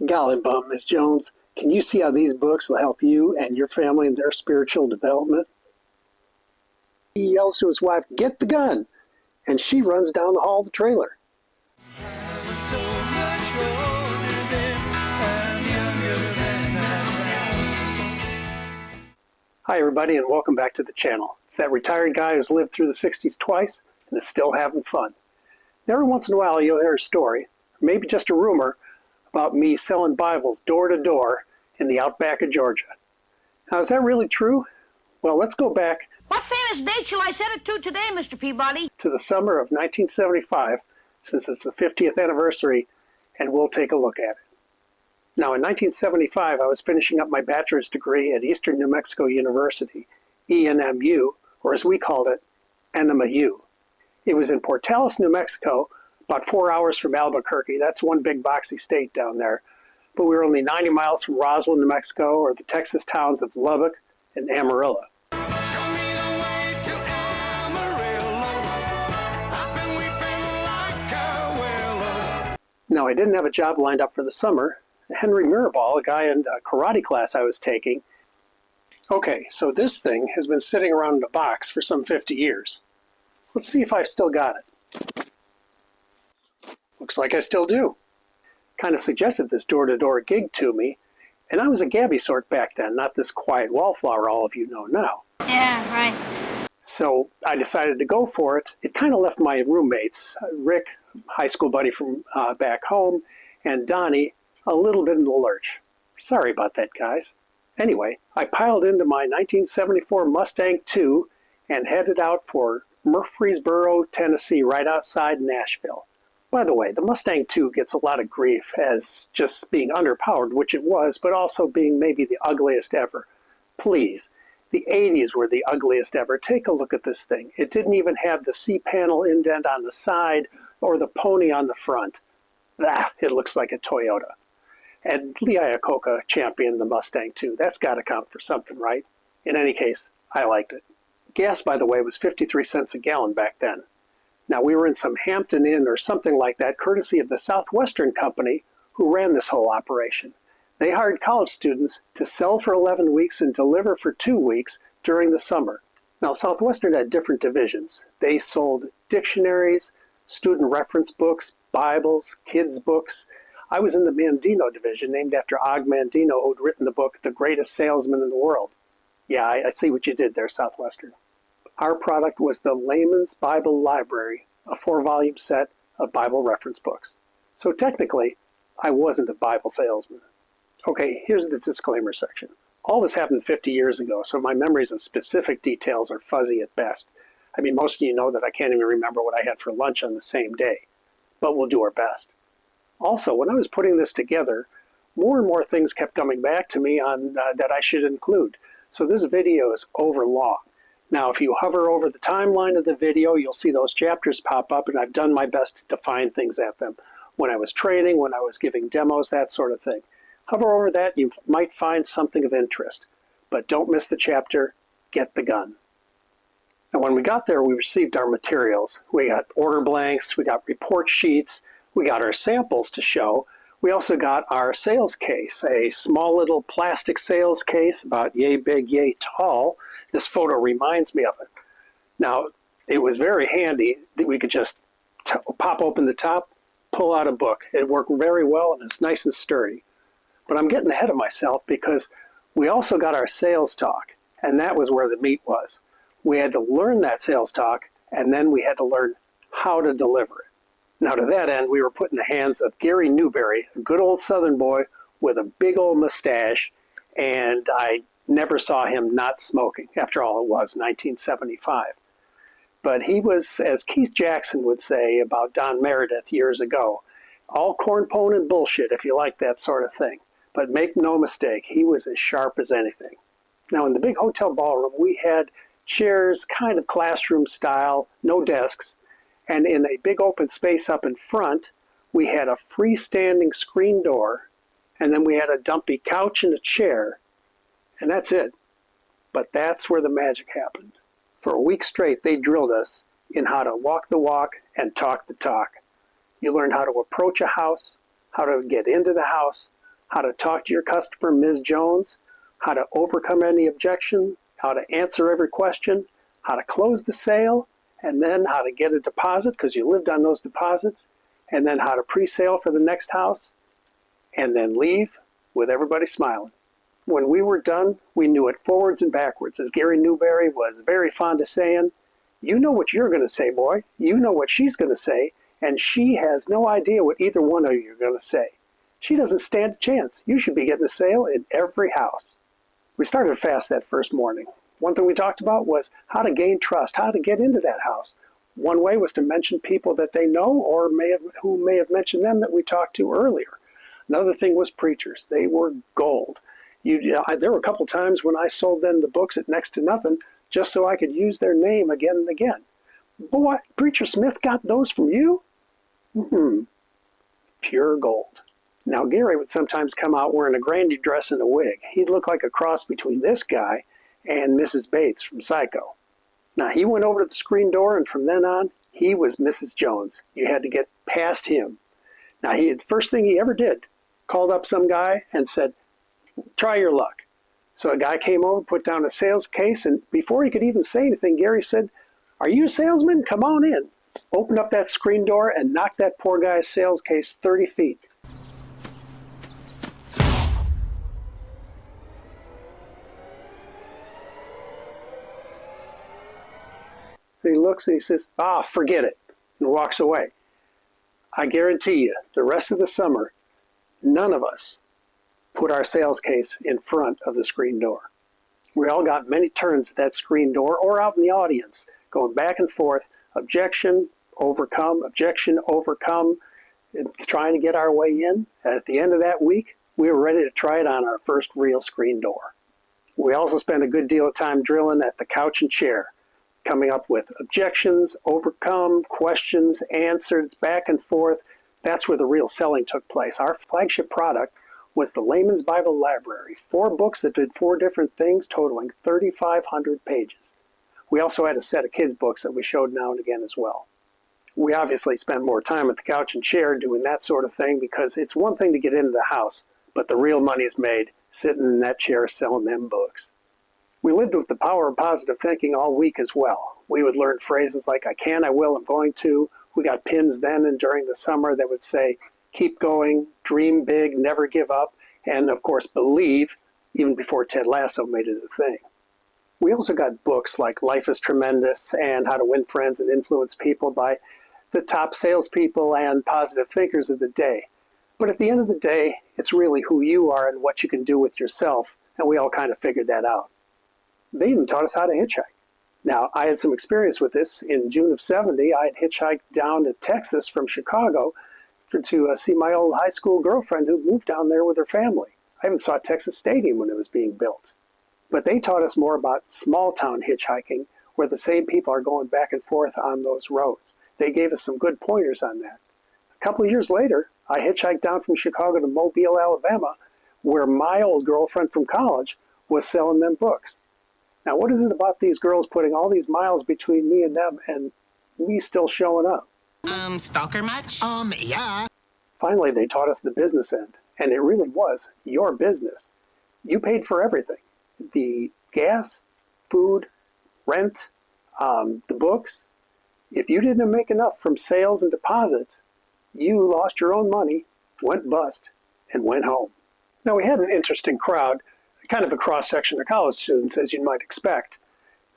Golly bum, Ms. Jones, can you see how these books will help you and your family in their spiritual development? He yells to his wife, "Get the gun!" And she runs down the hall of the trailer. Hi everybody, and welcome back to the channel. It's that retired guy who's lived through the 60s twice and is still having fun. And every once in a while you'll hear a story, or maybe just a rumor, about me selling Bibles door to door in the outback of Georgia. Now, is that really true? Well, let's go back. What famous date shall I set it to today, Mr. Peabody? To the summer of 1975, since it's the 50th anniversary, and we'll take a look at it. Now, in 1975, I was finishing up my bachelor's degree at Eastern New Mexico University, ENMU, or as we called it, Enema U. It was in Portales, New Mexico, about 4 hours from Albuquerque. That's one big boxy state down there. But we were only 90 miles from Roswell, New Mexico, or the Texas towns of Lubbock and Amarillo. Now, I didn't have a job lined up for the summer. Henry Mirabal, a guy in a karate class I was taking. Okay, so this thing has been sitting around in a box for some 50 years. Let's see if I've still got it. Looks like I still do. Kind of suggested this door-to-door gig to me, and I was a gabby sort back then, not this quiet wallflower all of you know now. Yeah, right. So I decided to go for it. It kind of left my roommates, Rick, high school buddy from back home, and Donnie, a little bit in the lurch. Sorry about that, guys. Anyway, I piled into my 1974 Mustang II and headed out for Murfreesboro, Tennessee, right outside Nashville. By the way, the Mustang II gets a lot of grief as just being underpowered, which it was, but also being maybe the ugliest ever. Please, the 80s were the ugliest ever. Take a look at this thing. It didn't even have the C-panel indent on the side or the pony on the front. Ah, it looks like a Toyota. And Lee Iacocca championed the Mustang II. That's got to count for something, right? In any case, I liked it. Gas, by the way, was 53 cents a gallon back then. Now, we were in some Hampton Inn or something like that, courtesy of the Southwestern Company, who ran this whole operation. They hired college students to sell for 11 weeks and deliver for 2 weeks during the summer. Now, Southwestern had different divisions. They sold dictionaries, student reference books, Bibles, kids' books. I was in the Mandino division, named after Og Mandino, who'd written the book, The Greatest Salesman in the World. Yeah, I see what you did there, Southwestern. Our product was the Layman's Bible Library, a 4-volume set of Bible reference books. So technically, I wasn't a Bible salesman. Okay, here's the disclaimer section. All this happened 50 years ago, so my memories of specific details are fuzzy at best. I mean, most of you know that I can't even remember what I had for lunch on the same day, but we'll do our best. Also, when I was putting this together, more and more things kept coming back to me on that I should include. So this video is overlong. Now, if you hover over the timeline of the video, you'll see those chapters pop up, and I've done my best to define things at them. When I was training, when I was giving demos, that sort of thing. Hover over that, you might find something of interest. But don't miss the chapter, Get the Gun. And when we got there, we received our materials. We got order blanks, we got report sheets, we got our samples to show. We also got our sales case, a small little plastic sales case about yay big, yay tall. This photo reminds me of it. Now, it was very handy that we could just pop open the top, pull out a book. It worked very well, and it's nice and sturdy. But I'm getting ahead of myself because we also got our sales talk, and that was where the meat was. We had to learn that sales talk, and then we had to learn how to deliver it. Now, to that end, we were put in the hands of Gary Newberry, a good old Southern boy with a big old mustache, and I never saw him not smoking. After all, it was 1975. But he was, as Keith Jackson would say about Don Meredith years ago, all cornpone and bullshit if you like that sort of thing. But make no mistake, he was as sharp as anything. Now, in the big hotel ballroom, we had chairs, kind of classroom style, no desks, and in a big open space up in front, we had a freestanding screen door, and then we had a dumpy couch and a chair, and that's it. But that's where the magic happened. For a week straight, they drilled us in how to walk the walk and talk the talk. You learned how to approach a house, how to get into the house, how to talk to your customer, Ms. Jones, how to overcome any objection, how to answer every question, how to close the sale, and then how to get a deposit because you lived on those deposits, and then how to pre-sale for the next house, and then leave with everybody smiling. When we were done, we knew it forwards and backwards. As Gary Newberry was very fond of saying, you know what you're going to say, boy. You know what she's going to say, and she has no idea what either one of you are going to say. She doesn't stand a chance. You should be getting a sale in every house. We started fast that first morning. One thing we talked about was how to gain trust, how to get into that house. One way was to mention people that they know or who may have mentioned them that we talked to earlier. Another thing was preachers. They were gold. There were a couple times when I sold them the books at next to nothing just so I could use their name again and again. Boy, Preacher Smith got those from you? Pure gold. Now, Gary would sometimes come out wearing a grandy dress and a wig. He'd look like a cross between this guy and Mrs. Bates from Psycho. Now, he went over to the screen door, and from then on, he was Mrs. Jones. You had to get past him. Now, the first thing he ever did, called up some guy and said, try your luck. So a guy came over, put down a sales case, and before he could even say anything, Gary said, are you a salesman? Come on in. Opened up that screen door and knocked that poor guy's sales case 30 feet. He looks and he says, forget it, and walks away. I guarantee you, the rest of the summer, none of us put our sales case in front of the screen door. We all got many turns at that screen door or out in the audience, going back and forth, objection, overcome, and trying to get our way in. And at the end of that week, we were ready to try it on our first real screen door. We also spent a good deal of time drilling at the couch and chair, coming up with objections, overcome, questions, answered, back and forth. That's where the real selling took place. Our flagship product was the Layman's Bible Library, 4 books that did 4 different things, totaling 3,500 pages. We also had a set of kids' books that we showed now and again as well. We obviously spent more time at the couch and chair doing that sort of thing because it's one thing to get into the house, but the real money's made sitting in that chair selling them books. We lived with the power of positive thinking all week as well. We would learn phrases like, I can, I will, I'm going to. We got pins then and during the summer that would say, keep going, dream big, never give up, and of course believe, even before Ted Lasso made it a thing. We also got books like Life is Tremendous and How to Win Friends and Influence People by the top salespeople and positive thinkers of the day. But at the end of the day, it's really who you are and what you can do with yourself, and we all kind of figured that out. They even taught us how to hitchhike. Now, I had some experience with this. In June of '70, I had hitchhiked down to Texas from Chicago to see my old high school girlfriend who moved down there with her family. I even saw Texas Stadium when it was being built. But they taught us more about small-town hitchhiking, where the same people are going back and forth on those roads. They gave us some good pointers on that. A couple of years later, I hitchhiked down from Chicago to Mobile, Alabama, where my old girlfriend from college was selling them books. Now, what is it about these girls putting all these miles between me and them and me still showing up? Stalker much? Yeah. Finally, they taught us the business end, and it really was your business. You paid for everything. The gas, food, rent, the books. If you didn't make enough from sales and deposits, you lost your own money, went bust, and went home. Now, we had an interesting crowd, kind of a cross-section of college students, as you might expect.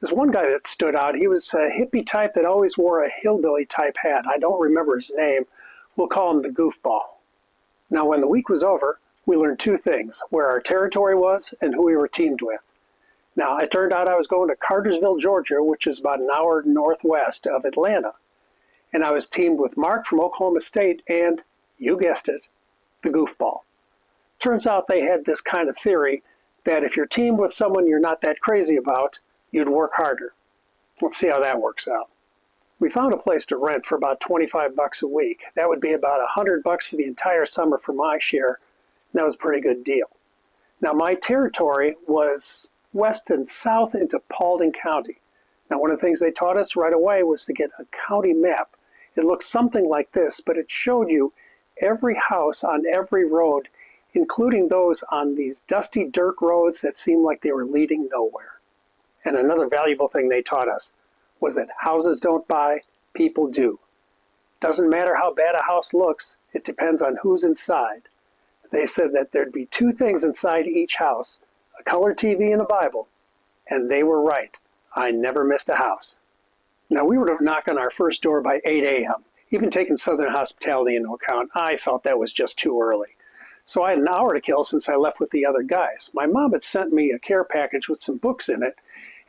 There's one guy that stood out. He was a hippie type that always wore a hillbilly-type hat. I don't remember his name. We'll call him the goofball. Now, when the week was over, we learned 2 things, where our territory was and who we were teamed with. Now, it turned out I was going to Cartersville, Georgia, which is about an hour northwest of Atlanta. And I was teamed with Mark from Oklahoma State and, you guessed it, the goofball. Turns out they had this kind of theory that if you're teamed with someone you're not that crazy about, you'd work harder. Let's see how that works out. We found a place to rent for about $25 a week. That would be about $100 for the entire summer for my share. And that was a pretty good deal. Now, my territory was west and south into Paulding County. Now, one of the things they taught us right away was to get a county map. It looked something like this, but it showed you every house on every road including those on these dusty dirt roads that seemed like they were leading nowhere. And another valuable thing they taught us was that houses don't buy, people do. Doesn't matter how bad a house looks, it depends on who's inside. They said that there'd be two things inside each house, a color TV and a Bible. And they were right. I never missed a house. Now, we were to knock on our first door by 8 a.m. Even taking Southern hospitality into account, I felt that was just too early. So I had an hour to kill since I left with the other guys. My mom had sent me a care package with some books in it,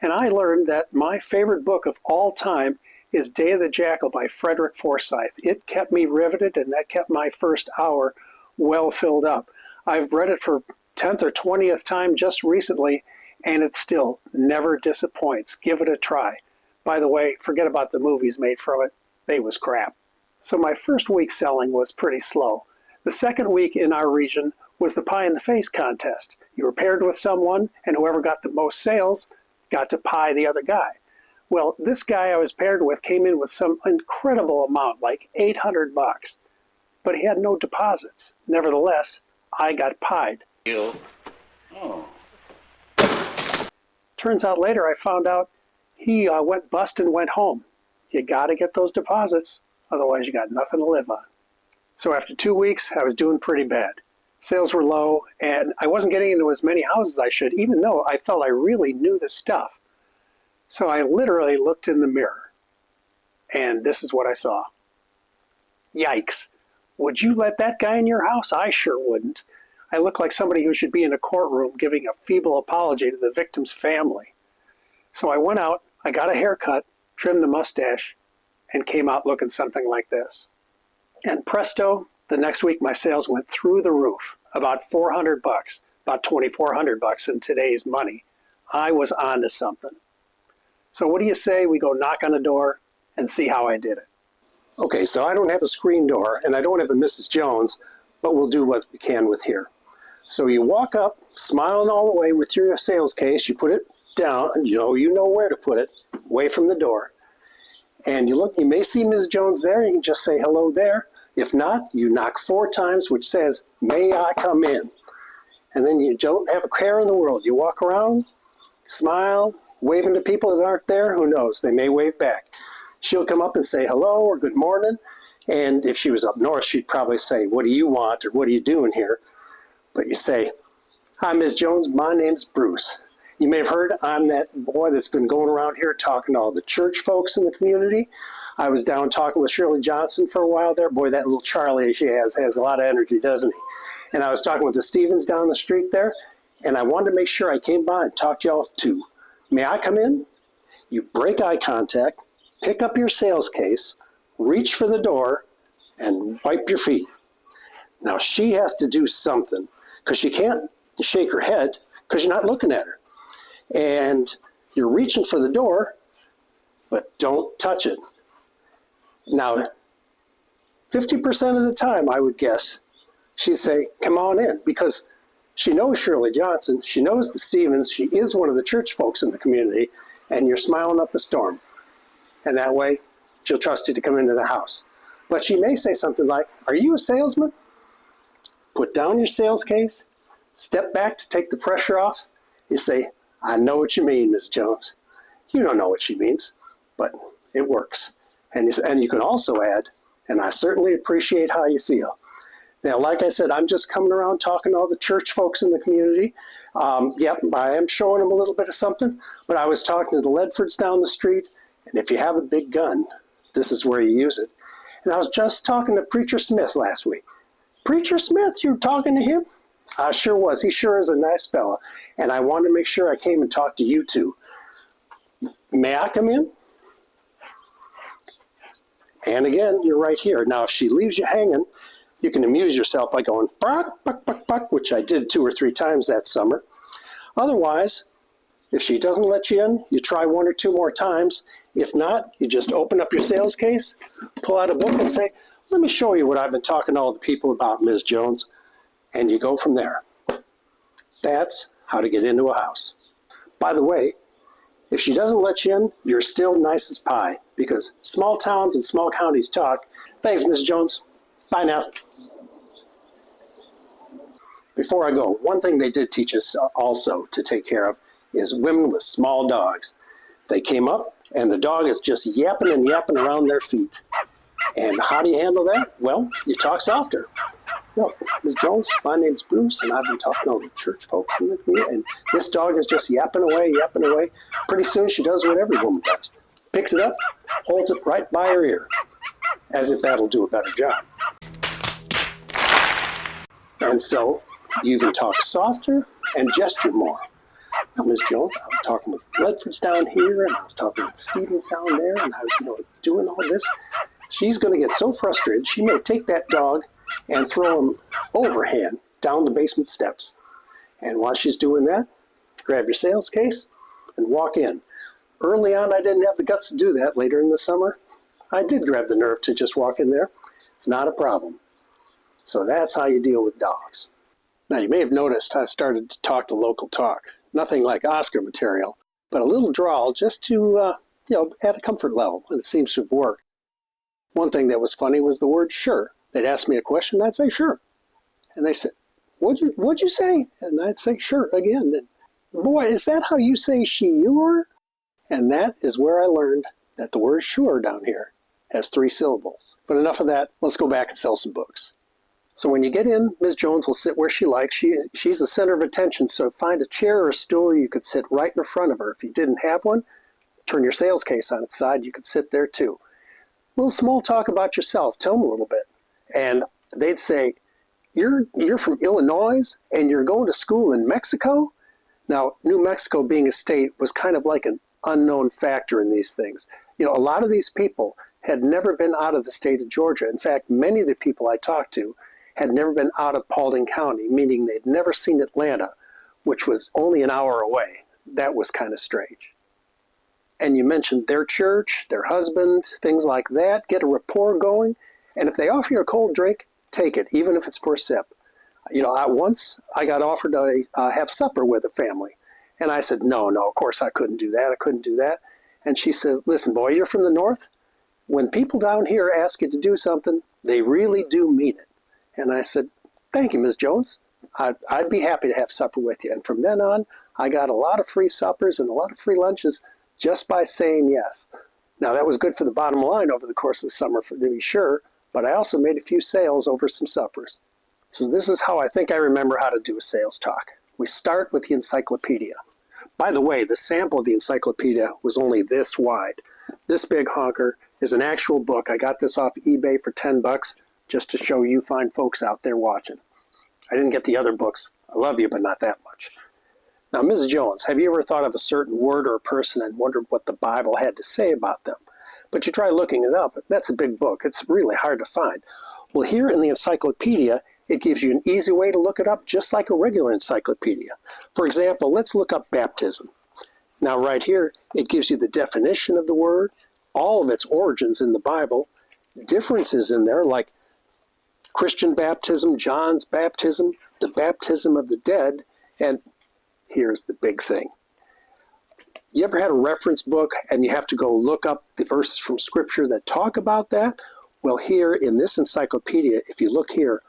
and I learned that my favorite book of all time is Day of the Jackal by Frederick Forsyth. It kept me riveted, and that kept my first hour well filled up. I've read it for 10th or 20th time just recently, and it still never disappoints. Give it a try. By the way, forget about the movies made from it. They was crap. So my first week selling was pretty slow. The second week in our region was the pie in the face contest. You were paired with someone, and whoever got the most sales got to pie the other guy. Well, this guy I was paired with came in with some incredible amount, like $800, but he had no deposits. Nevertheless, I got pied. You? Oh. Turns out later I found out he went bust and went home. You got to get those deposits, otherwise you got nothing to live on. So after 2 weeks, I was doing pretty bad. Sales were low, and I wasn't getting into as many houses as I should, even though I felt I really knew the stuff. So I literally looked in the mirror, and this is what I saw. Yikes. Would you let that guy in your house? I sure wouldn't. I look like somebody who should be in a courtroom giving a feeble apology to the victim's family. So I went out, I got a haircut, trimmed the mustache, and came out looking something like this. And presto, the next week my sales went through the roof, about $400, about $2,400 in today's money. I was on to something. So what do you say we go knock on a door and see how I did it? Okay, so I don't have a screen door and I don't have a Ms.Jones, but we'll do what we can with here. So you walk up, smiling all the way with your sales case, you put it down, you know where to put it, away from the door. And you look, you may see Ms.Jones there, you can just say hello there. If not, you knock 4 times, which says, may I come in? And then you don't have a care in the world. You walk around, smile, waving to people that aren't there, who knows, they may wave back. She'll come up and say hello or good morning. And if she was up north, she'd probably say, what do you want or what are you doing here? But you say, hi, Ms. Jones, my name's Bruce. You may have heard I'm that boy that's been going around here talking to all the church folks in the community. I was down talking with Shirley Johnson for a while there. Boy, that little Charlie she has a lot of energy, doesn't he? And I was talking with the Stevens down the street there, and I wanted to make sure I came by and talked to y'all too. May I come in? You break eye contact, pick up your sales case, reach for the door, and wipe your feet. Now she has to do something, because she can't shake her head, because you're not looking at her. And you're reaching for the door, but don't touch it. Now, 50% of the time, I would guess, she'd say, come on in, because she knows Shirley Johnson, she knows the Stevens, she is one of the church folks in the community, and you're smiling up a storm. And that way, she'll trust you to come into the house. But she may say something like, are you a salesman? Put down your sales case, step back to take the pressure off. You say, I know what you mean, Ms. Jones. You don't know what she means, but it works. And you can also add, and I certainly appreciate how you feel. Now, like I said, I'm just coming around talking to all the church folks in the community. Yep, I am showing them a little bit of something, but I was talking to the Ledfords down the street, and if you have a big gun, this is where you use it. And I was just talking to Preacher Smith last week. Preacher Smith, you were talking to him? I sure was. He sure is a nice fella. And I wanted to make sure I came and talked to you too. May I come in? And again, you're right here. Now, if she leaves you hanging, you can amuse yourself by going, buck, buck, buck, buck, which I did 2 or 3 times that summer. Otherwise, if she doesn't let you in, you try 1 or 2 more times. If not, you just open up your sales case, pull out a book and say, let me show you what I've been talking to all the people about, Ms. Jones. And you go from there. That's how to get into a house. By the way, if she doesn't let you in, you're still nice as pie, because small towns and small counties talk. Thanks, Ms. Jones. Bye now. Before I go, one thing they did teach us also to take care of is women with small dogs. They came up, and the dog is just yapping and yapping around their feet. And how do you handle that? Well, you talk softer. Look, Ms. Jones, my name's Bruce, and I've been talking to all the church folks in the community, and this dog is just yapping away, yapping away. Pretty soon she does what every woman does. Picks it up, holds it right by her ear, as if that'll do a better job. And so, you even talk softer and gesture more. Now, Ms. Jones, I was talking with Ledford's down here, and I was talking with Stevens down there, and I was, doing all this. She's going to get so frustrated, she may take that dog and throw him overhand down the basement steps. And while she's doing that, grab your sales case and walk in. Early on, I didn't have the guts to do that. Later in the summer, I did grab the nerve to just walk in there. It's not a problem. So that's how you deal with dogs. Now, you may have noticed I started to talk the local talk. Nothing like Oscar material, but a little drawl just to, add a comfort level, and it seems to have worked. One thing that was funny was the word sure. They'd ask me a question, I'd say sure. And they said, what'd you say? And I'd say sure again. And, boy, is that how you say she-your? And that is where I learned that the word sure down here has 3 syllables. But enough of that, let's go back and sell some books. So when you get in, Ms. Jones will sit where she likes. She's the center of attention, so find a chair or a stool you could sit right in front of her. If you didn't have one, turn your sales case on its side, you could sit there too. A little small talk about yourself, tell them a little bit. And they'd say, you're from Illinois and you're going to school in Mexico? Now, New Mexico being a state was kind of like an unknown factor in these things. A lot of these people had never been out of the state of Georgia. In fact, many of the people I talked to had never been out of Paulding County, meaning they'd never seen Atlanta, which was only an hour away. That was kind of strange. And you mentioned their church, their husband, things like that. Get a rapport going. And if they offer you a cold drink, take it, even if it's for a sip. Once I got offered to have supper with a family. And I said, no, of course I couldn't do that. And she says, listen, boy, you're from the north. When people down here ask you to do something, they really do mean it. And I said, thank you, Ms. Jones. I'd be happy to have supper with you. And from then on, I got a lot of free suppers and a lot of free lunches just by saying yes. Now, that was good for the bottom line over the course of the summer, to be sure, but I also made a few sales over some suppers. So this is how I think I remember how to do a sales talk. We start with the Encyclopedia. By the way, the sample of the Encyclopedia was only this wide. This big honker is an actual book. I got this off eBay for $10 just to show you fine folks out there watching. I didn't get the other books. I love you, but not that much. Now, Ms. Jones, have you ever thought of a certain word or a person and wondered what the Bible had to say about them? But you try looking it up. That's a big book. It's really hard to find. Well, here in the Encyclopedia, it gives you an easy way to look it up, just like a regular encyclopedia. For example, let's look up baptism. Now, right here, it gives you the definition of the word, all of its origins in the Bible, differences in there like Christian baptism, John's baptism, the baptism of the dead, and here's the big thing. You ever had a reference book and you have to go look up the verses from Scripture that talk about that? Well, here in this encyclopedia, if you look here,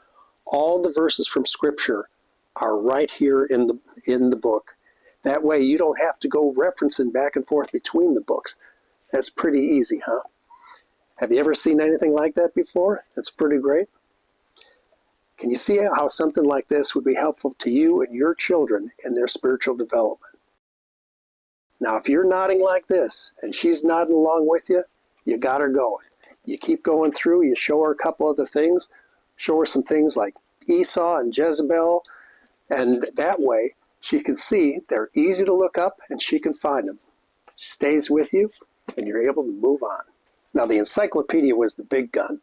all the verses from Scripture are right here in the book. That way you don't have to go referencing back and forth between the books. That's pretty easy, huh? Have you ever seen anything like that before? That's pretty great. Can you see how something like this would be helpful to you and your children in their spiritual development? Now, if you're nodding like this, and she's nodding along with you, you got her going. You keep going through, you show her a couple other things, show her some things like Esau and Jezebel, and that way she can see they're easy to look up and she can find them. She stays with you, and you're able to move on. Now, the encyclopedia was the big gun.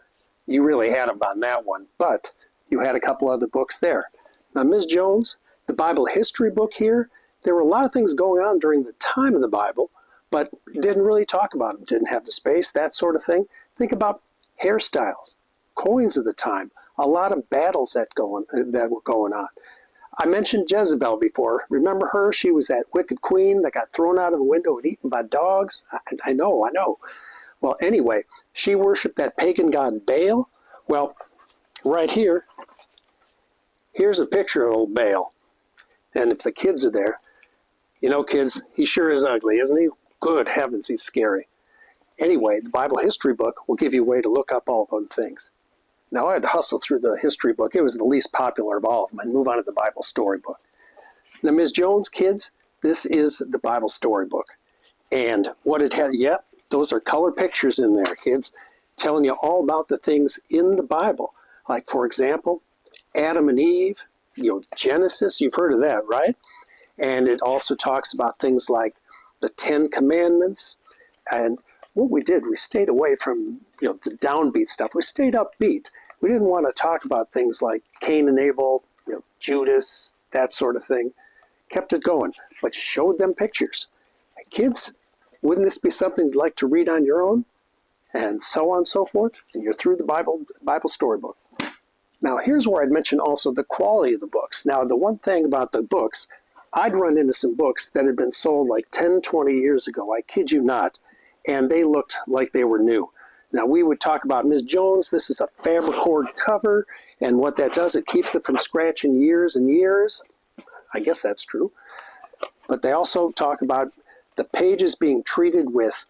You really had them on that one, but you had a couple other books there. Now, Ms. Jones, the Bible history book here, there were a lot of things going on during the time of the Bible, but didn't really talk about them, didn't have the space, that sort of thing. Think about hairstyles, coins of the time, a lot of battles that were going on. I mentioned Jezebel before. Remember her? She was that wicked queen that got thrown out of a window and eaten by dogs. I know. Well, anyway, she worshipped that pagan god Baal. Well, right here, Here's a picture of old Bale. And if the kids are there, you know, kids, he sure is ugly, isn't he? Good heavens, he's scary. Anyway, the Bible history book will give you a way to look up all those things. Now, I had to hustle through the history book. It was the least popular of all of them. I'd move on to the Bible storybook. Now, Ms.Jones, kids, this is the Bible storybook. And what it had, yep, those are color pictures in there, kids, telling you all about the things in the Bible. Like, for example, Adam and Eve, you know, Genesis, you've heard of that, right? And it also talks about things like the Ten Commandments. And what we did, we stayed away from, you know, the downbeat stuff. We stayed upbeat. We didn't want to talk about things like Cain and Abel, you know, Judas, that sort of thing. Kept it going, but showed them pictures. Kids, wouldn't this be something you'd like to read on your own? And so on and so forth. And you're through the Bible storybook. Now, here's where I'd mention also the quality of the books. Now, the one thing about the books, I'd run into some books that had been sold like 10, 20 years ago. I kid you not. And they looked like they were new. Now, we would talk about Ms.Jones. This is a fabric-cord cover. And what that does, it keeps it from scratching years and years. I guess that's true. But they also talk about the pages being treated with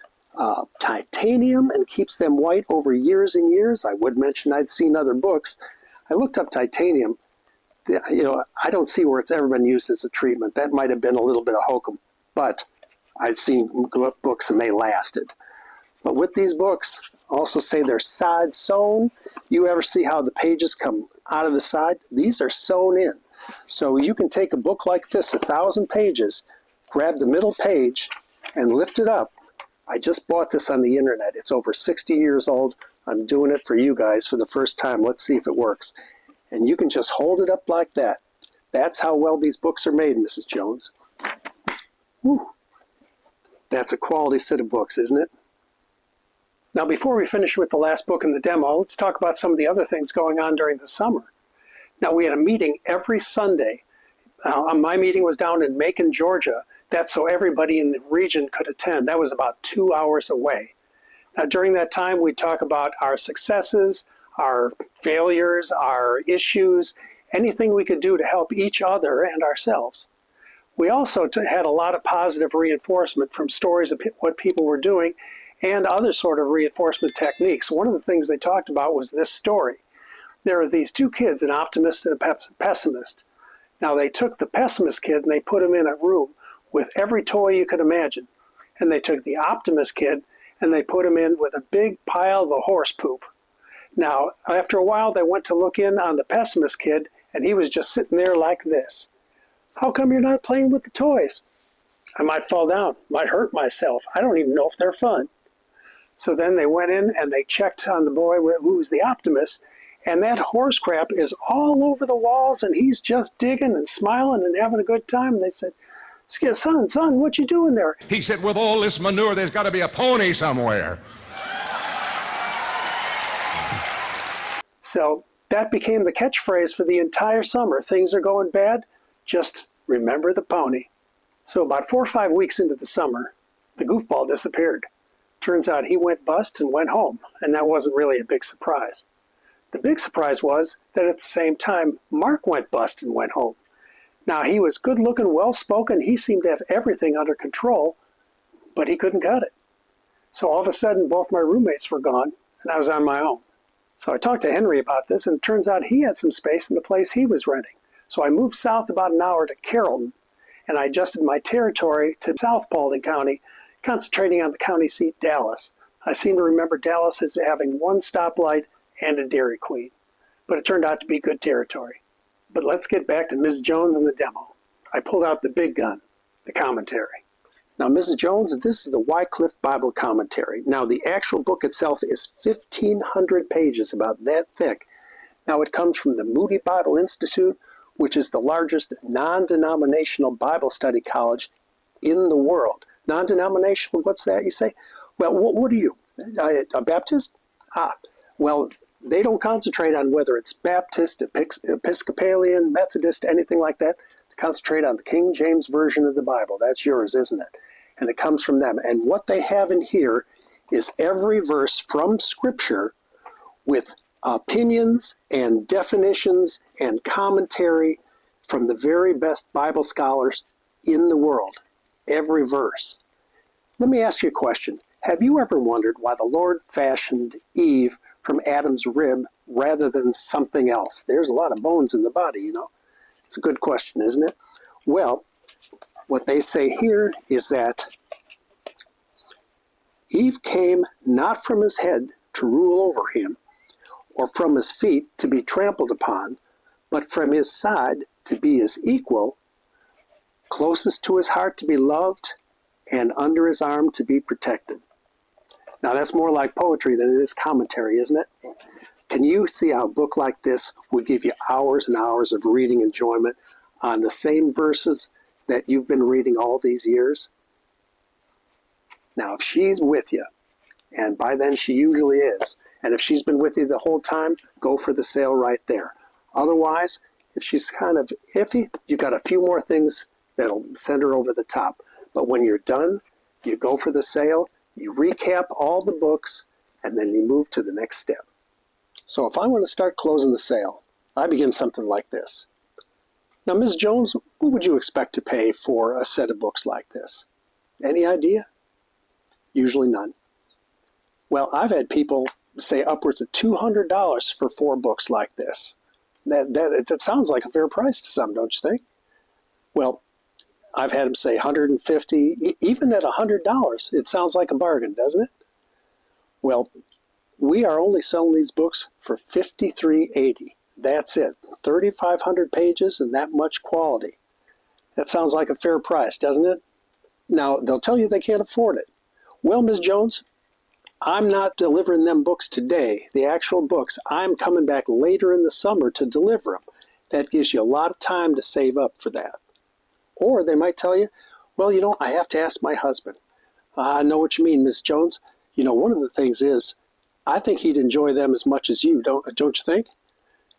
titanium and keeps them white over years and years. I would mention I'd seen other books. I looked up titanium. You know, I don't see where it's ever been used as a treatment. That might have been a little bit of hokum, but I've seen books and they lasted. But with these books, also say they're side sewn. You ever see how the pages come out of the side? These are sewn in. So you can take a book like this, 1,000 pages, grab the middle page and lift it up. I just bought this on the internet. It's over 60 years old. I'm doing it for you guys for the first time. Let's see if it works. And you can just hold it up like that. That's how well these books are made, Mrs. Jones. Whew. That's a quality set of books, isn't it? Now, before we finish with the last book in the demo, let's talk about some of the other things going on during the summer. Now, we had a meeting every Sunday. My meeting was down in Macon, Georgia. That's so everybody in the region could attend. That was about 2 hours away. Now, during that time, we'd talk about our successes, our failures, our issues, anything we could do to help each other and ourselves. We also had a lot of positive reinforcement from stories of what people were doing and other sort of reinforcement techniques. One of the things they talked about was this story. There are these two kids, an optimist and a pessimist. Now, they took the pessimist kid and they put him in a room with every toy you could imagine. And they took the optimist kid and they put him in with a big pile of horse poop. Now, after a while, they went to look in on the pessimist kid, and he was just sitting there like this. How come you're not playing with the toys? I might fall down, might hurt myself. I don't even know if they're fun. So then they went in and they checked on the boy who was the optimist, and that horse crap is all over the walls, and he's just digging and smiling and having a good time. And they said, son, what you doing there? He said, with all this manure, there's got to be a pony somewhere. So that became the catchphrase for the entire summer. Things are going bad, just remember the pony. So about 4 or 5 weeks into the summer, the goofball disappeared. Turns out he went bust and went home, and that wasn't really a big surprise. The big surprise was that at the same time, Mark went bust and went home. Now, he was good-looking, well-spoken. He seemed to have everything under control, but he couldn't cut it. So all of a sudden, both my roommates were gone, and I was on my own. So I talked to Henry about this, and it turns out he had some space in the place he was renting. So I moved south about an hour to Carrollton, and I adjusted my territory to South Paulding County, concentrating on the county seat, Dallas. I seem to remember Dallas as having one stoplight and a Dairy Queen, but it turned out to be good territory. But let's get back to Ms. Jones and the demo. I pulled out the big gun, the commentary. Now, Mrs. Jones, this is the Wycliffe Bible Commentary. Now, the actual book itself is 1,500 pages, about that thick. Now, it comes from the Moody Bible Institute, which is the largest non-denominational Bible study college in the world. Non-denominational, what's that, you say? Well, what are you, a Baptist? Well, they don't concentrate on whether it's Baptist, Episcopalian, Methodist, anything like that. They concentrate on the King James Version of the Bible. That's yours, isn't it? And it comes from them. And what they have in here is every verse from Scripture with opinions and definitions and commentary from the very best Bible scholars in the world, every verse. Let me ask you a question. Have you ever wondered why the Lord fashioned Eve from Adam's rib rather than something else? There's a lot of bones in the body, you know. It's a good question, isn't it? Well, what they say here is that Eve came not from his head to rule over him, or from his feet to be trampled upon, but from his side to be his equal, closest to his heart to be loved, and under his arm to be protected. Now that's more like poetry than it is commentary, isn't it? Can you see how a book like this would give you hours and hours of reading enjoyment on the same verses that you've been reading all these years? Now, if she's with you, and by then she usually is, and if she's been with you the whole time, go for the sale right there. Otherwise, if she's kind of iffy, you've got a few more things that'll send her over the top. But when you're done, you go for the sale, you recap all the books, and then you move to the next step. So if I want to start closing the sale, I begin something like this. Now, Ms. Jones, what would you expect to pay for a set of books like this? Any idea? Usually none. Well, I've had people say upwards of $200 for 4 books like this. That sounds like a fair price to some, don't you think? Well, I've had them say $150, even at $100, it sounds like a bargain, doesn't it? Well, we are only selling these books for $53.80. That's it. 3,500 pages and that much quality. That sounds like a fair price, doesn't it? Now, they'll tell you they can't afford it. Well, Ms. Jones, I'm not delivering them books today, the actual books. I'm coming back later in the summer to deliver them. That gives you a lot of time to save up for that. Or they might tell you, well, you know, I have to ask my husband. I know what you mean, Ms. Jones. You know, one of the things is, I think he'd enjoy them as much as you, don't you think?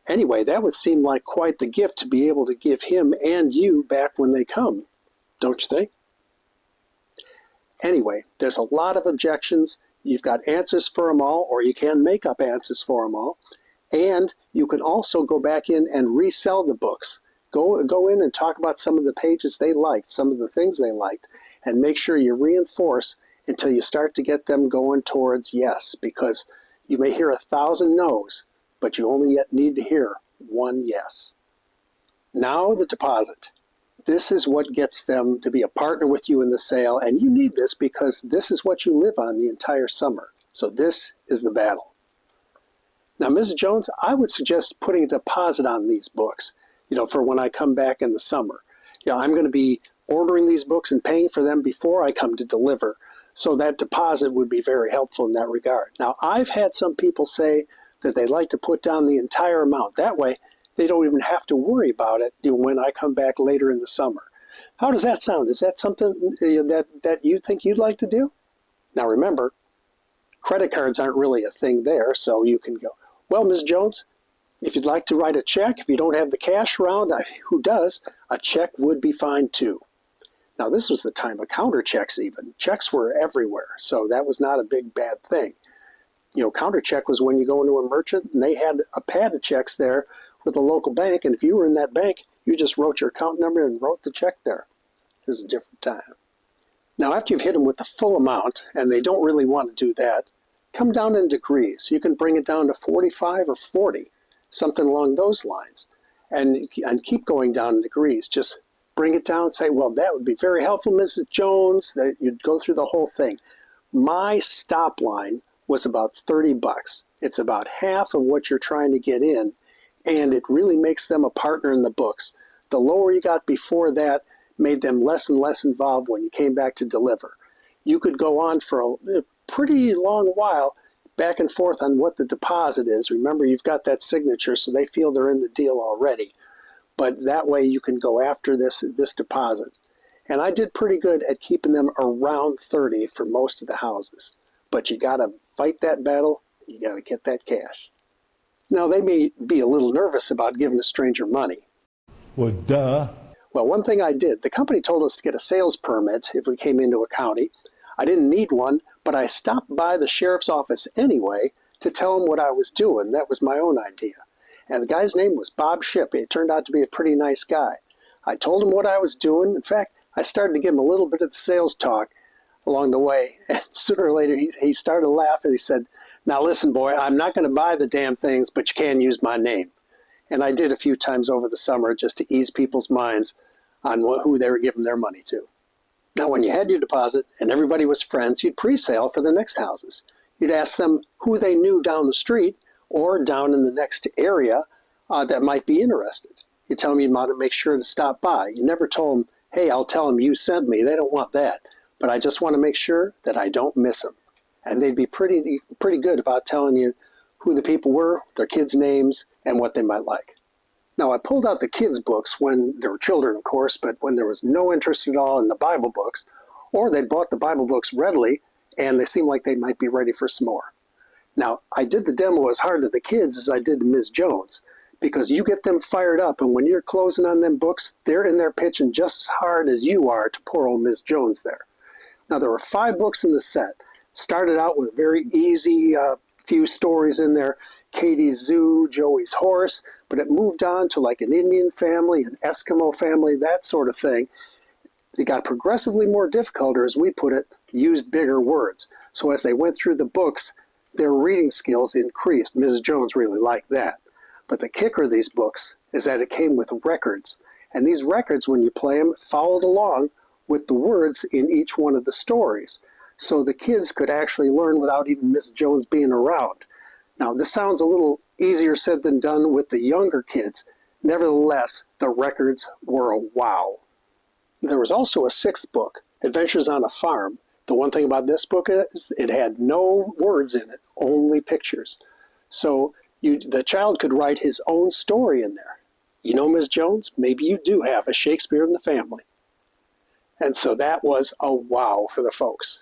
Anyway, that would seem like quite the gift to be able to give him and you back when they come, don't you think? Anyway, there's a lot of objections. You've got answers for them all, or you can make up answers for them all. And you can also go back in and resell the books. Go in and talk about some of the pages they liked, some of the things they liked, and make sure you reinforce until you start to get them going towards yes, because you may hear 1,000 no's, but you only need to hear one yes. Now the deposit. This is what gets them to be a partner with you in the sale, and you need this because this is what you live on the entire summer. So this is the battle. Now, Ms. Jones, I would suggest putting a deposit on these books, you know, for when I come back in the summer. You know, I'm going to be ordering these books and paying for them before I come to deliver, so that deposit would be very helpful in that regard. Now, I've had some people say that they'd like to put down the entire amount. That way, they don't even have to worry about it, you know, when I come back later in the summer. How does that sound? Is that something that you think you'd like to do? Now remember, credit cards aren't really a thing there, so you can go, well, Ms. Jones, if you'd like to write a check, if you don't have the cash around, who does, a check would be fine too. Now this was the time of counter checks even. Checks were everywhere, so that was not a big bad thing. You know, counter check was when you go into a merchant and they had a pad of checks there with a local bank, and if you were in that bank, you just wrote your account number and wrote the check there. It was a different time. Now, after you've hit them with the full amount, and they don't really want to do that, come down in degrees. You can bring it down to 45 or 40, something along those lines, and keep going down in degrees. Just bring it down and say, well, that would be very helpful, Mrs. Jones. That you'd go through the whole thing. My stop line was about $30. It's about half of what you're trying to get in, and it really makes them a partner in the books. The lower you got before that made them less and less involved when you came back to deliver. You could go on for a pretty long while back and forth on what the deposit is. Remember, you've got that signature, so they feel they're in the deal already. But that way you can go after this deposit. And I did pretty good at keeping them around 30 for most of the houses. But you got to fight that battle. You got to get that cash. Now, they may be a little nervous about giving a stranger money. Well, duh. Well, one thing I did, the company told us to get a sales permit if we came into a county. I didn't need one, but I stopped by the sheriff's office anyway to tell him what I was doing. That was my own idea. And the guy's name was Bob Shipp. It turned out to be a pretty nice guy. I told him what I was doing. In fact, I started to give him a little bit of the sales talk along the way. And sooner or later, he started to laugh and he said, "Now listen, boy, I'm not going to buy the damn things, but you can use my name." And I did a few times over the summer just to ease people's minds on who they were giving their money to. Now, when you had your deposit and everybody was friends, you'd pre-sale for the next houses. You'd ask them who they knew down the street or down in the next area that might be interested. You tell them you want to make sure to stop by. You never told them, "Hey, I'll tell them you sent me." They don't want that. But I just want to make sure that I don't miss them. And they'd be pretty good about telling you who the people were, their kids' names, and what they might like. Now, I pulled out the kids' books when they were children, of course, but when there was no interest at all in the Bible books, or they bought the Bible books readily, and they seemed like they might be ready for some more. Now, I did the demo as hard to the kids as I did to Ms.Jones, because you get them fired up, and when you're closing on them books, they're in there pitching just as hard as you are to poor old Ms.Jones there. Now, there were 5 books in the set. Started out with very easy few stories in there, Katie's Zoo, Joey's Horse, but it moved on to like an Indian family, an Eskimo family, that sort of thing. It got progressively more difficult, or as we put it, used bigger words. So as they went through the books, their reading skills increased. Mrs. Jones really liked that. But the kicker of these books is that it came with records. And these records, when you play them, followed along with the words in each one of the stories. So the kids could actually learn without even Mrs. Jones being around. Now, this sounds a little easier said than done with the younger kids. Nevertheless, the records were a wow. There was also a 6th book, Adventures on a Farm. The one thing about this book is it had no words in it, only pictures. So the child could write his own story in there. You know, Ms. Jones, maybe you do have a Shakespeare in the family. And so that was a wow for the folks.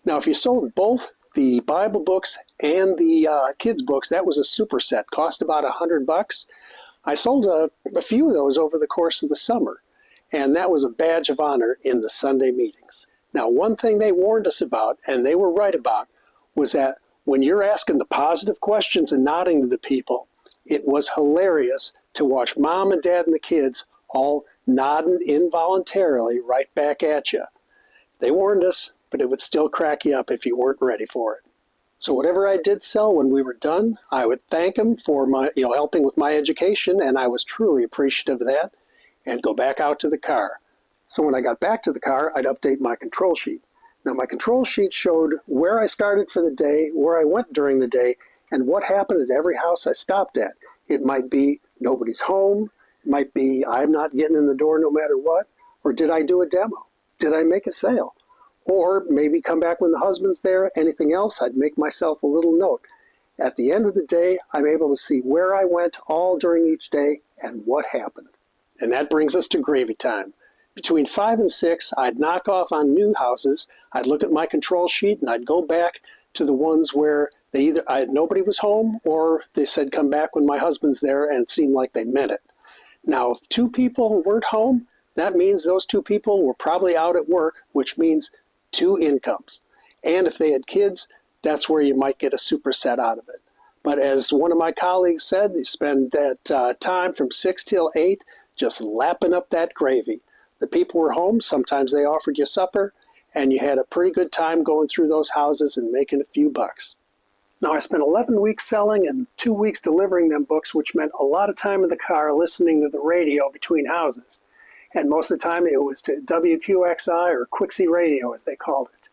Now, if you sold both the Bible books and the kids' books, that was a superset. Cost about $100. I sold a few of those over the course of the summer, and that was a badge of honor in the Sunday meetings. Now, one thing they warned us about, and they were right about, was that when you're asking the positive questions and nodding to the people, it was hilarious to watch Mom and Dad and the kids all nodding involuntarily right back at you. They warned us, but it would still crack you up if you weren't ready for it. So whatever I did sell when we were done, I would thank them for my, helping with my education, and I was truly appreciative of that, and go back out to the car. So when I got back to the car, I'd update my control sheet. Now my control sheet showed where I started for the day, where I went during the day, and what happened at every house I stopped at. It might be nobody's home, it might be I'm not getting in the door no matter what, or did I do a demo? Did I make a sale? Or maybe come back when the husband's there. Anything else, I'd make myself a little note. At the end of the day, I'm able to see where I went all during each day and what happened. And that brings us to gravy time. Between 5 and 6, I'd knock off on new houses. I'd look at my control sheet and I'd go back to the ones where nobody was home, or they said come back when my husband's there, and it seemed like they meant it. Now, if 2 people weren't home, that means those 2 people were probably out at work, which means 2 incomes. And if they had kids, that's where you might get a superset out of it. But as one of my colleagues said, you spend that time from 6 till 8 just lapping up that gravy. The people were home, sometimes they offered you supper, and you had a pretty good time going through those houses and making a few bucks. Now, I spent 11 weeks selling and 2 weeks delivering them books, which meant a lot of time in the car listening to the radio between houses. And most of the time it was to WQXI or Quixie Radio, as they called it.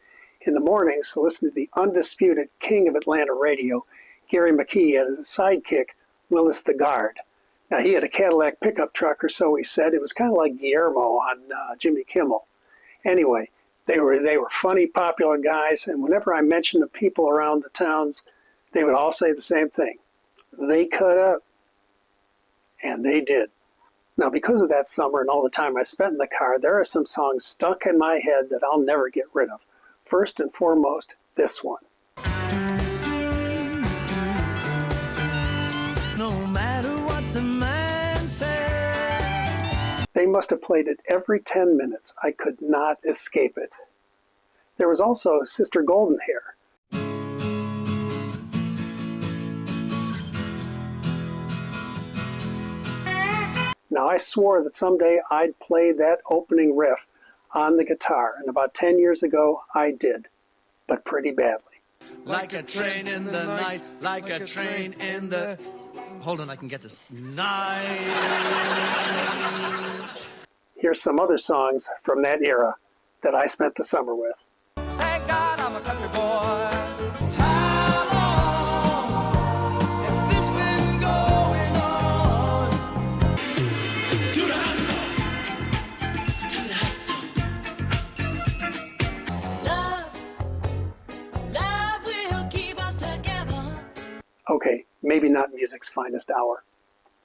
In the mornings, listen to the undisputed king of Atlanta radio, Gary McKee, and his sidekick, Willis the Guard. Now, he had a Cadillac pickup truck, or so he said. It was kind of like Guillermo on Jimmy Kimmel. Anyway, they were funny, popular guys, and whenever I mentioned the people around the towns, they would all say the same thing. They cut up. And they did. Now, because of that summer and all the time I spent in the car, there are some songs stuck in my head that I'll never get rid of. First and foremost, this one. No matter what the man said. They must have played it every 10 minutes. I could not escape it. There was also Sister Golden Hair. Now, I swore that someday I'd play that opening riff on the guitar, and about 10 years ago, I did, but pretty badly. Like a train in the night, like a train in the... Hold on, I can get this. Night. Here's some other songs from that era that I spent the summer with. Thank God I'm a country boy. Okay, maybe not music's finest hour.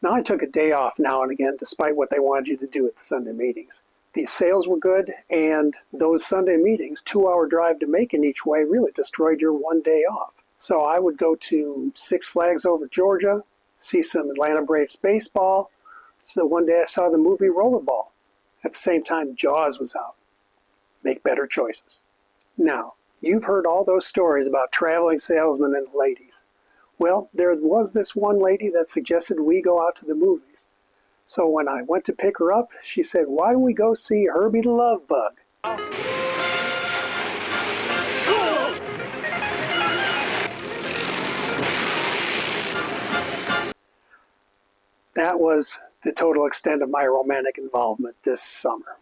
Now, I took a day off now and again despite what they wanted you to do at the Sunday meetings. The sales were good, and those Sunday meetings, 2-hour drive to Macon each way, really destroyed your one day off. So I would go to Six Flags over Georgia, see some Atlanta Braves baseball. So one day I saw the movie Rollerball. At the same time, Jaws was out. Make better choices. Now, you've heard all those stories about traveling salesmen and ladies. Well, there was this one lady that suggested we go out to the movies. So when I went to pick her up, she said, "Why don't we go see Herbie the Love Bug?" That was the total extent of my romantic involvement this summer.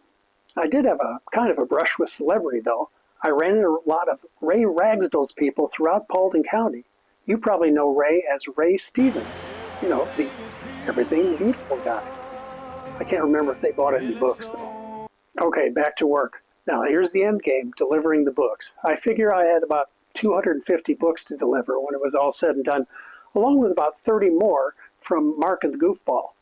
I did have a kind of a brush with celebrity, though. I ran into a lot of Ray Ragsdale's people throughout Paulding County. You probably know Ray as Ray Stevens. You know, the Everything's Beautiful guy. I can't remember if they bought any books, though. Okay, back to work. Now, here's the end game, delivering the books. I figure I had about 250 books to deliver when it was all said and done, along with about 30 more from Mark and the Goofball.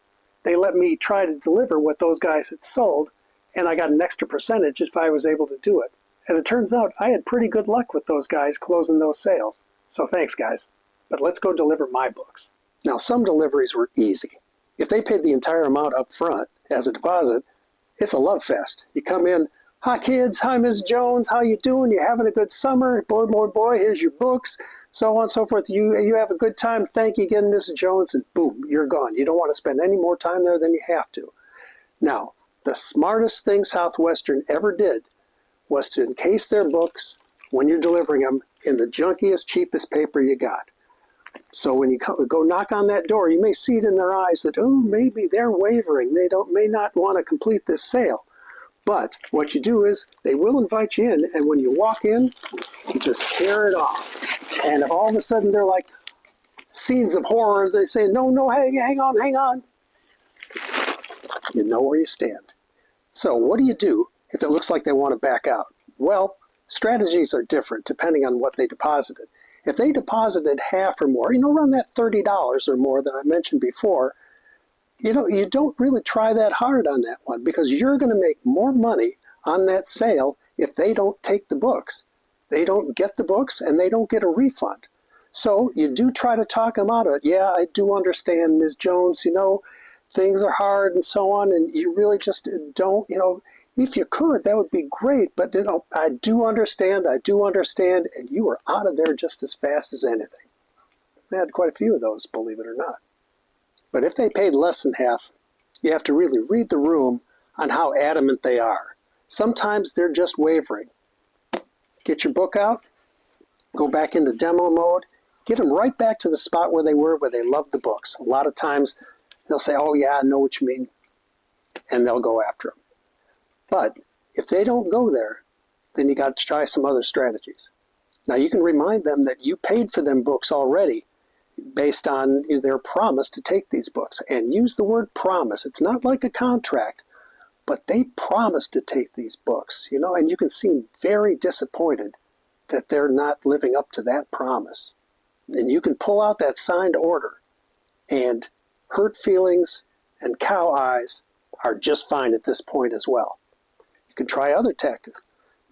They let me try to deliver what those guys had sold, and I got an extra percentage if I was able to do it. As it turns out, I had pretty good luck with those guys closing those sales. So thanks, guys. But let's go deliver my books. Now, some deliveries were easy. If they paid the entire amount up front as a deposit, it's a love fest. You come in, "Hi, kids. Hi, Ms.Jones. How you doing? You having a good summer? Boy, boy, boy, here's your books." So on and so forth. You have a good time. Thank you again, Mrs. Jones. And boom, you're gone. You don't want to spend any more time there than you have to. Now, the smartest thing Southwestern ever did was to encase their books when you're delivering them in the junkiest, cheapest paper you got. So when you go knock on that door, you may see it in their eyes that, oh, maybe they're wavering. They may not want to complete this sale. But what you do is they will invite you in, and when you walk in, you just tear it off. And if all of a sudden they're like scenes of horror, they say, no, hey, hang on. You know where you stand. So what do you do if it looks like they want to back out? Well, strategies are different depending on what they deposited. If they deposited half or more, around that $30 or more that I mentioned before, you don't really try that hard on that one because you're going to make more money on that sale if they don't take the books. They don't get the books and they don't get a refund. So you do try to talk them out of it. Yeah, I do understand, Ms. Jones, things are hard and so on, and you really just don't, if you could, that would be great, but I do understand, and you were out of there just as fast as anything. I had quite a few of those, believe it or not. But if they paid less than half, you have to really read the room on how adamant they are. Sometimes they're just wavering. Get your book out, go back into demo mode, get them right back to the spot where they were, where they loved the books. A lot of times they'll say, "Oh yeah, I know what you mean," and they'll go after them. But if they don't go there, then you got to try some other strategies. Now you can remind them that you paid for them books already based on their promise to take these books, and use the word promise. It's not like a contract, but they promised to take these books, and you can seem very disappointed that they're not living up to that promise. And you can pull out that signed order, and hurt feelings and cow eyes are just fine at this point as well. You can try other tactics.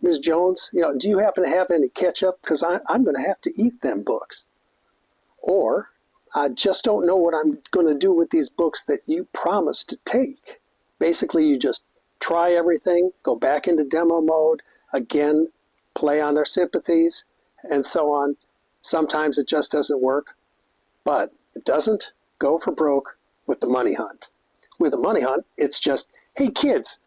Ms. Jones, do you happen to have any ketchup? Because I'm going to have to eat them books. Or, I just don't know what I'm going to do with these books that you promised to take. Basically, you just try everything, go back into demo mode, again, play on their sympathies, and so on. Sometimes it just doesn't work, but it doesn't. Go for broke with the money hunt. With a money hunt, it's just, hey kids,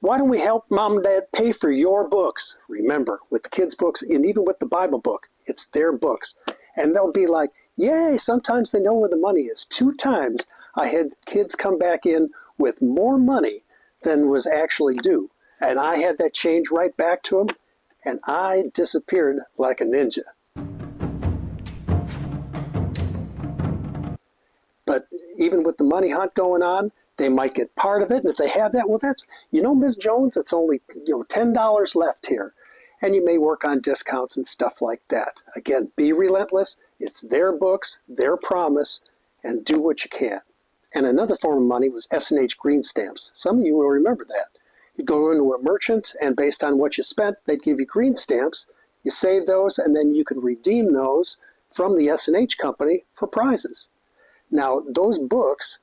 why don't we help mom and dad pay for your books? Remember, with the kids' books and even with the Bible book, it's their books. And they'll be like, yay, sometimes they know where the money is. 2 times I had kids come back in with more money than was actually due. And I had that change right back to them, and I disappeared like a ninja. But even with the money hunt going on, they might get part of it. And if they have that, well, that's, Ms. Jones, it's only, $10 left here. And you may work on discounts and stuff like that. Again, be relentless. It's their books, their promise, and do what you can. And another form of money was S&H green stamps. Some of you will remember that. You go into a merchant, and based on what you spent, they'd give you green stamps. You save those, and then you can redeem those from the S&H company for prizes. Now, those books,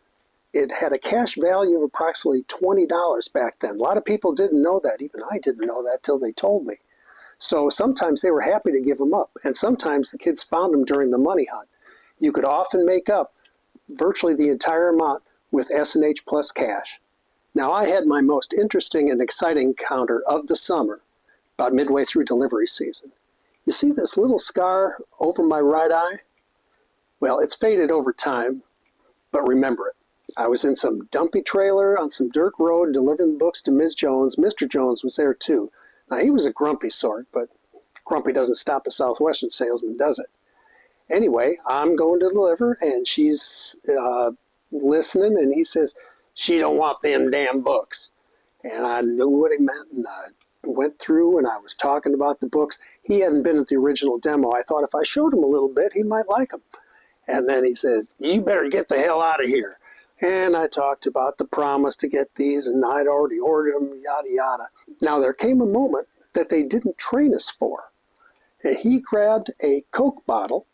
it had a cash value of approximately $20 back then. A lot of people didn't know that. Even I didn't know that till they told me. So sometimes they were happy to give them up, and sometimes the kids found them during the money hunt. You could often make up virtually the entire amount with S&H plus cash. Now, I had my most interesting and exciting encounter of the summer about midway through delivery season. You see this little scar over my right eye? Well, it's faded over time, but remember it. I was in some dumpy trailer on some dirt road delivering books to Ms. Jones. Mr. Jones was there too. Now, he was a grumpy sort, but grumpy doesn't stop a Southwestern salesman, does it? Anyway, I'm going to deliver, and she's listening, and he says, she don't want them damn books. And I knew what he meant, and I went through, and I was talking about the books. He hadn't been at the original demo. I thought if I showed him a little bit, he might like them. And then he says, you better get the hell out of here. And I talked about the promise to get these, and I'd already ordered them, yada, yada. Now, there came a moment that they didn't train us for. He grabbed a Coke bottle,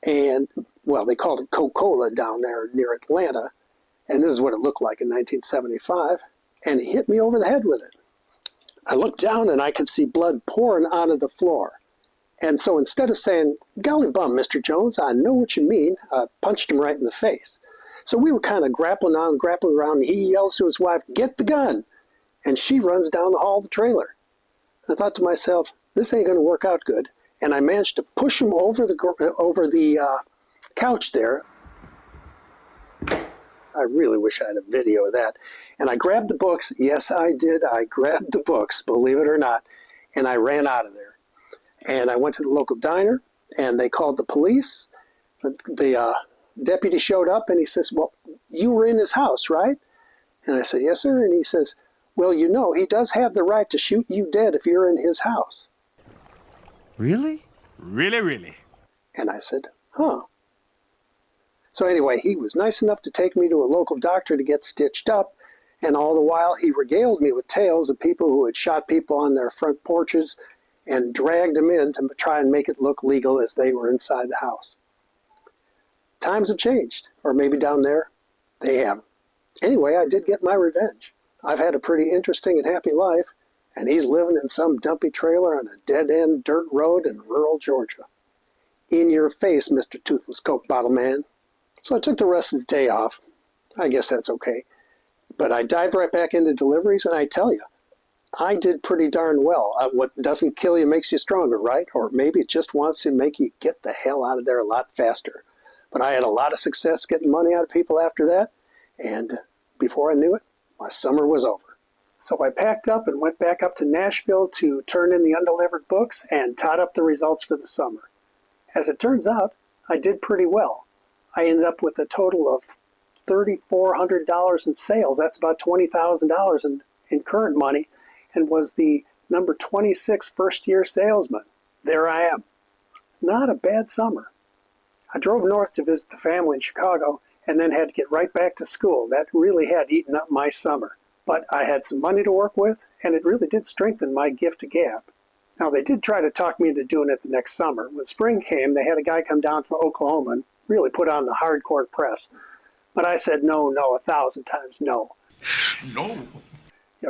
and, well, they called it Coca-Cola down there near Atlanta, and this is what it looked like in 1975, and he hit me over the head with it. I looked down, and I could see blood pouring out of the floor. And so instead of saying, golly bum, Mr. Jones, I know what you mean, I punched him right in the face. So we were kind of grappling around, and he yells to his wife, get the gun! And she runs down the hall of the trailer. I thought to myself, this ain't going to work out good. And I managed to push him over the couch there. I really wish I had a video of that. And I grabbed the books. Yes, I did. I grabbed the books, believe it or not, and I ran out of there. And I went to the local diner, and they called the police. The deputy showed up, and he says, well, you were in his house, right? And I said, yes, sir. And he says, well, he does have the right to shoot you dead if you're in his house. Really? Really? And I said, huh. So anyway, he was nice enough to take me to a local doctor to get stitched up, and all the while he regaled me with tales of people who had shot people on their front porches and dragged them in to try and make it look legal as they were inside the house. Times have changed, or maybe down there, they haven't. Anyway, I did get my revenge. I've had a pretty interesting and happy life, and he's living in some dumpy trailer on a dead-end dirt road in rural Georgia. In your face, Mr. Toothless Coke Bottle Man. So I took the rest of the day off. I guess that's okay. But I dived right back into deliveries, and I tell you, I did pretty darn well. What doesn't kill you makes you stronger, right? Or maybe it just wants to make you get the hell out of there a lot faster. But I had a lot of success getting money out of people after that, and before I knew it, my summer was over. So I packed up and went back up to Nashville to turn in the undelivered books and tot up the results for the summer. As it turns out, I did pretty well. I ended up with a total of $3,400 in sales. That's about $20,000 in current money, and was the number 26 first-year salesman. There I am. Not a bad summer. I drove north to visit the family in Chicago and then had to get right back to school. That really had eaten up my summer. But I had some money to work with, and it really did strengthen my gift of gab. Now, they did try to talk me into doing it the next summer. When spring came, they had a guy come down from Oklahoma and really put on the hardcore press. But I said no, 1,000 times no. No.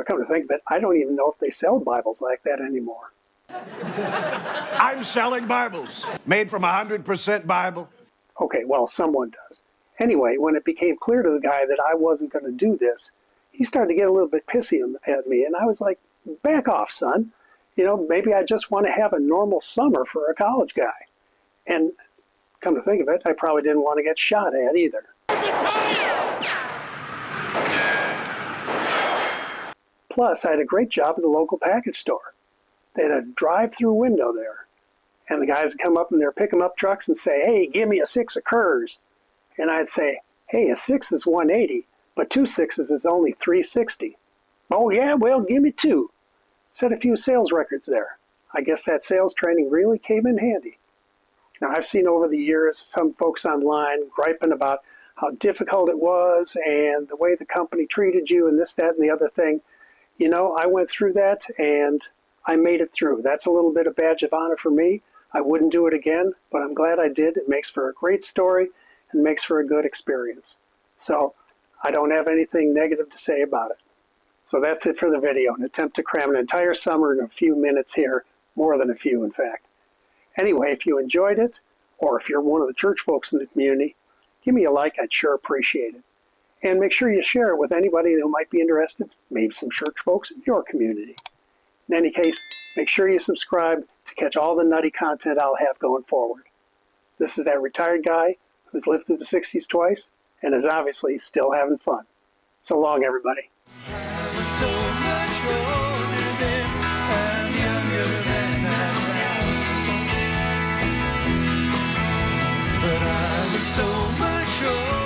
Come to think of it, I don't even know if they sell Bibles like that anymore. I'm selling Bibles, made from 100% Bible. Okay, well, someone does. Anyway, when it became clear to the guy that I wasn't going to do this, he started to get a little bit pissy at me, and I was like, back off, son. You know, maybe I just want to have a normal summer for a college guy. And come to think of it, I probably didn't want to get shot at either. Plus, I had a great job at the local package store. They had a drive-through window there. And the guys would come up in their pick-em-up trucks and say, hey, give me a 6 of Coors. And I'd say, hey, a 6 is $180, but 2 6s is only $360. Oh, yeah, well, give me 2. Set a few sales records there. I guess that sales training really came in handy. Now, I've seen over the years some folks online griping about how difficult it was and the way the company treated you and this, that, and the other thing. You know, I went through that and I made it through. That's a little bit of badge of honor for me. I wouldn't do it again, but I'm glad I did. It makes for a great story and makes for a good experience. So I don't have anything negative to say about it. So that's it for the video, an attempt to cram an entire summer in a few minutes here, more than a few in fact. Anyway, if you enjoyed it, or if you're one of the church folks in the community, give me a like, I'd sure appreciate it. And make sure you share it with anybody who might be interested, maybe some church folks in your community. In any case, make sure you subscribe to catch all the nutty content I'll have going forward. This is that retired guy who's lived through the 60s twice and is obviously still having fun. So long, everybody. So much older.